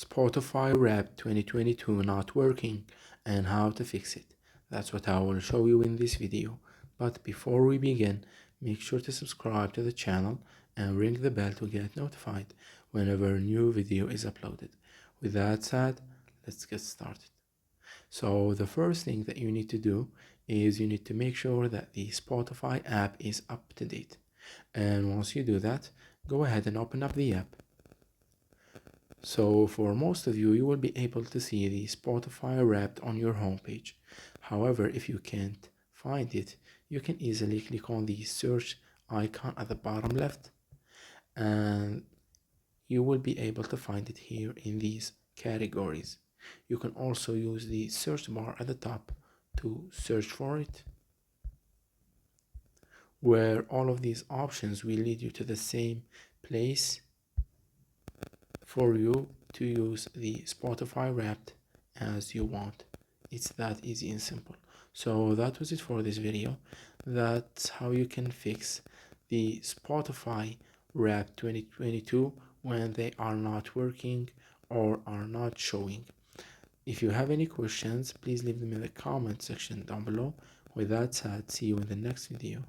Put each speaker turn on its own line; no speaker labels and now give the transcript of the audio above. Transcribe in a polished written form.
Spotify Wrapped 2022 not working and how to fix it. That's what I will show you in this video. But before we begin, make sure to subscribe to the channel and ring the bell to get notified whenever a new video is uploaded. With that said, let's get started. So the first thing that you need to do is you need to make sure that the Spotify app is up to date. And once you do that, go ahead and open up the app. So for most of you, you will be able to see the Spotify Wrapped on your homepage. However, if you can't find it, you can easily click on the search icon at the bottom left, and you will be able to find it here in these categories. You can also use the search bar at the top to search for it, where all of these options will lead you to the same place for you to use the Spotify Wrapped as you want. It's that easy and simple. So that was it for this video. That's how you can fix the Spotify Wrapped 2022 when they are not working or are not showing. If you have any questions, please leave them in the comment section down below. With that said, see you in the next video.